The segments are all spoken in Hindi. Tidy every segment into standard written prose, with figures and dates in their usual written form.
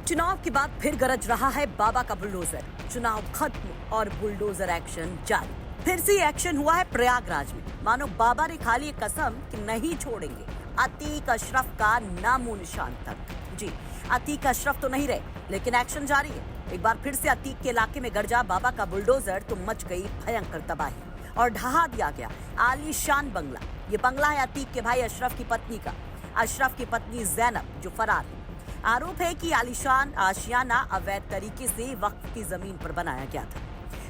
चुनाव के बाद फिर गरज रहा है बाबा का बुलडोजर। चुनाव खत्म और बुलडोजर एक्शन जारी। फिर से एक्शन हुआ है प्रयागराज में। मानो बाबा ने खा ली कसम कि नहीं छोड़ेंगे अतीक अशरफ का नामो निशान तक। जी, अतीक अशरफ तो नहीं रहे, लेकिन एक्शन जारी है। एक बार फिर से अतीक के इलाके में गरजा बाबा का बुलडोजर तो मच गई भयंकर तबाही और ढहा दिया गया आलीशान बंगला। ये बंगला है अतीक के भाई अशरफ की पत्नी का। अशरफ की पत्नी जैनब जो फरार है। आरोप है कि आलीशान आशियाना अवैध तरीके से वक्फ की जमीन पर बनाया गया था।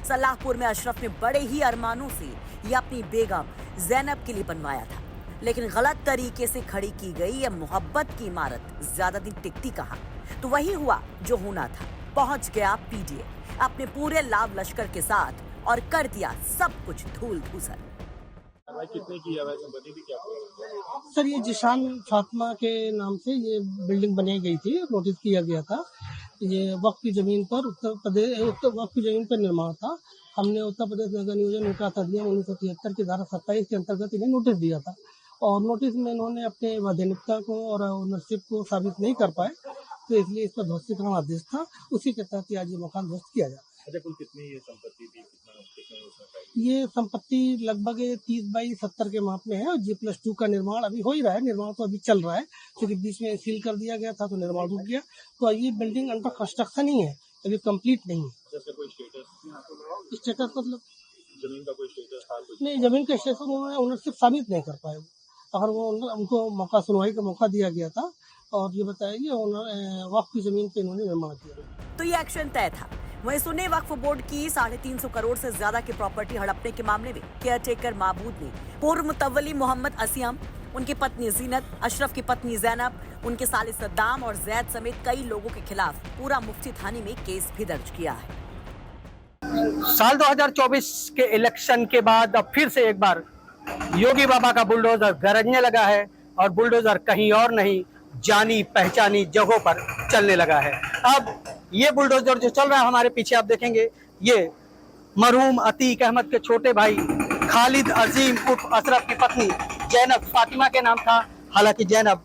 सलाहपुर में अशरफ ने बड़े ही अरमानों से ये अपनी बेगम जैनब के लिए बनवाया था, लेकिन गलत तरीके से खड़ी की गई यह मोहब्बत की इमारत ज्यादा दिन टिकती कहाँ। तो वही हुआ जो होना था। पहुंच गया पीडीए अपने पूरे लाव लश्कर के साथ और कर दिया सब कुछ धूल धूसर। कितने की वैसे बनी थी क्या? सर, ये जिशान फातिमा के नाम से ये बिल्डिंग बनाई गई थी। नोटिस किया गया था। ये वक्फ की जमीन पर वक्फ की जमीन पर निर्माण था। हमने उत्तर प्रदेश नगर नियोजन विकास अधिनियम 1973 की धारा 27 के अंतर्गत इन्हें नोटिस दिया था और नोटिस में इन्होंने अपने वैधानिकता को और ओनरशिप को साबित नहीं कर पाए, तो इसलिए इस पर ध्वस्तीकरण आदेश था। उसी के तहत आज ये मकान ध्वस्त किया जाता है। अच्छा, कुल कितनी ये संपत्ति थी? ये संपत्ति लगभग 30 बाई 70 के माप में है और G+2 का निर्माण अभी हो ही रहा है। निर्माण तो अभी चल रहा है, क्योंकि बीच में सील कर दिया गया था तो निर्माण रुक गया। तो ये बिल्डिंग अंडर कंस्ट्रक्शन ही है, अभी कंप्लीट नहीं है। कोई स्टेटस मतलब जमीन का कोई स्टेटस था? नहीं, जमीन का स्टेटस उन्होंने ओनरशिप साबित नहीं कर पाए। अगर वो उनको मौका सुनवाई का मौका दिया गया था और ये बताया कि वक्फ की जमीन पे इन्होंने निर्माण किया। तो ये एक्शन तय था। वहीं सुन्नी वक्फ बोर्ड की 350 करोड़ से ज्यादा की प्रॉपर्टी हड़पने के मामले में केयरटेकर महबूद ने पूर्व मुतव्वली मोहम्मद असियम, उनकी पत्नी जीनत, अशरफ की पत्नी जैनब, उनके साले सद्दाम और जैद समेत कई लोगों के खिलाफ पूरा मुफ्ती थाने में केस भी दर्ज किया है। साल 2024 के इलेक्शन के बाद अब फिर से एक बार योगी बाबा का बुलडोजर गरजने लगा है और बुलडोजर कहीं और नहीं, जानी पहचानी जगहों पर चलने लगा है। अब ये बुलडोजर जो चल रहा है हमारे पीछे, आप देखेंगे ये मरहूम अतीक अहमद के छोटे भाई खालिद अजीम उर्फ अशरफ की पत्नी जैनब फातिमा के नाम था। हालांकि जैनब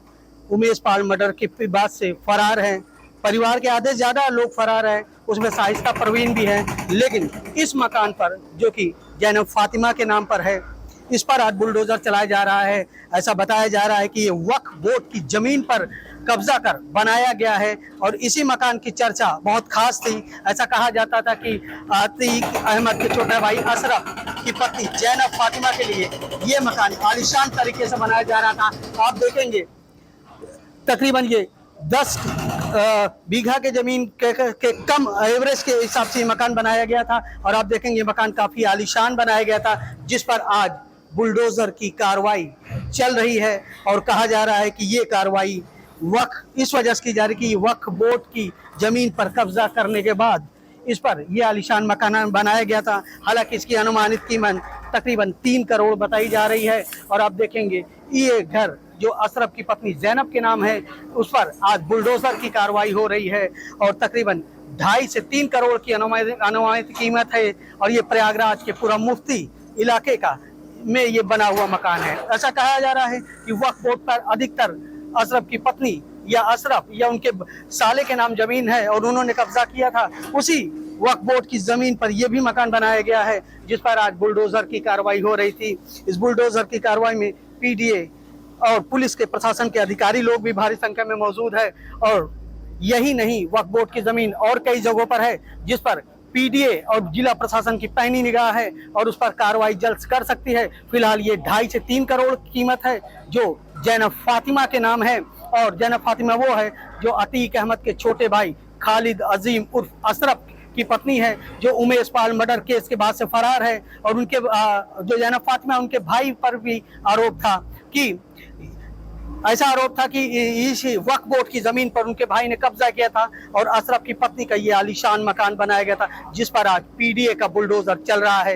उमेश पाल मर्डर के बाद से फरार हैं। परिवार के आधे ज्यादा लोग फरार हैं, उसमें शाइस्ता परवीन भी है। लेकिन इस मकान पर जो कि जैनब फातिमा के नाम पर है, इस पर आज बुलडोजर चलाया जा रहा है। ऐसा बताया जा रहा है कि ये वक्फ बोर्ड की जमीन पर कब्जा कर बनाया गया है और इसी मकान की चर्चा बहुत खास थी। ऐसा कहा जाता था कि अतीक अहमद के छोटे भाई अशरफ की पत्नी जैनब फातिमा के लिए ये मकान आलीशान तरीके से बनाया जा रहा था। आप देखेंगे तकरीबन ये 10 बीघा के जमीन के कम एवरेज के हिसाब से मकान बनाया गया था और आप देखेंगे मकान काफी आलीशान बनाया गया था, जिस पर आज बुलडोजर की कार्रवाई चल रही है। और कहा जा रहा है कि ये कार्रवाई वक्फ इस वजह से की जा रही कि वक्फ बोर्ड की जमीन पर कब्जा करने के बाद इस पर यह आलीशान मकान बनाया गया था। हालांकि इसकी अनुमानित कीमत तकरीबन 3 करोड़ बताई जा रही है। और आप देखेंगे ये घर जो अशरफ की पत्नी जैनब के नाम है, उस पर आज बुलडोजर की कार्रवाई हो रही है और तकरीबन 2.5 से 3 करोड़ की अनुमानित कीमत है। और ये प्रयागराज के पूरा मुफ्ती इलाके का में ये बना हुआ मकान है। ऐसा कहा जा रहा है कि वक्फ बोर्ड पर अधिकतर अशरफ की पत्नी या अशरफ या उनके साले के नाम जमीन है और उन्होंने कब्जा किया था। उसी वक्फ बोर्ड की जमीन पर यह भी मकान बनाया गया है, जिस पर आज बुलडोजर की कार्रवाई हो रही थी। इस बुलडोजर की कार्रवाई में पीडीए और पुलिस के प्रशासन के अधिकारी लोग भी भारी संख्या में मौजूद है। और यही नहीं, वक्फ बोर्ड की जमीन और कई जगहों पर है, जिस पर पीडीए और जिला प्रशासन की पैनी निगाह है और उस पर कार्रवाई जल्द कर सकती है। फिलहाल ये 2.5 से 3 करोड़ कीमत है जो जैनब फातिमा के नाम है। और जैनब फातिमा वो है जो अतीक अहमद के छोटे भाई खालिद अजीम उर्फ अशरफ की पत्नी है, जो उमेश पाल मर्डर केस के बाद से फरार है। और उनके जो जैनब फातिमा, उनके भाई पर भी आरोप था कि इस वक्फ बोर्ड की जमीन पर उनके भाई ने कब्जा किया था और अशरफ की पत्नी का ये आलीशान मकान बनाया गया था, जिस पर आज पीडीए का बुलडोजर चल रहा है।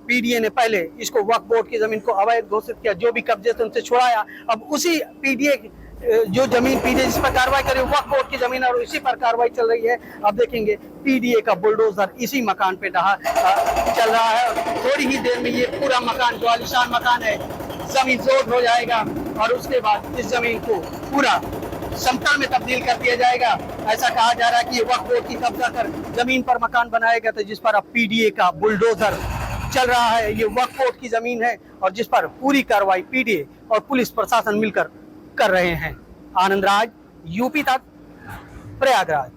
पीडीए ने पहले इसको वक्फ बोर्ड की जमीन को अवैध घोषित किया, जो भी कब्जे से उनसे छुड़ाया। अब उसी पीडीए जो जमीन पीडीए जिस पर कार्रवाई करे वक्फ बोर्ड की जमीन और इसी पर कार्रवाई चल रही है। अब देखेंगे पीडीए का बुलडोजर इसी मकान पे चल रहा है। थोड़ी ही देर में ये पूरा मकान जो आलीशान मकान है जमीन जोड़ हो जाएगा और उसके बाद इस जमीन को पूरा समतल में तब्दील कर दिया जाएगा। ऐसा कहा जा रहा है कि ये वक्फ बोर्ड की कब्जा कर जमीन पर मकान बनाया गया था, जिस पर अब पीडीए का बुलडोजर चल रहा है। ये वक्फ बोर्ड की जमीन है और जिस पर पूरी कार्रवाई पीडीए और पुलिस प्रशासन मिलकर कर रहे हैं। आनंद राज, यूपी तक, प्रयागराज।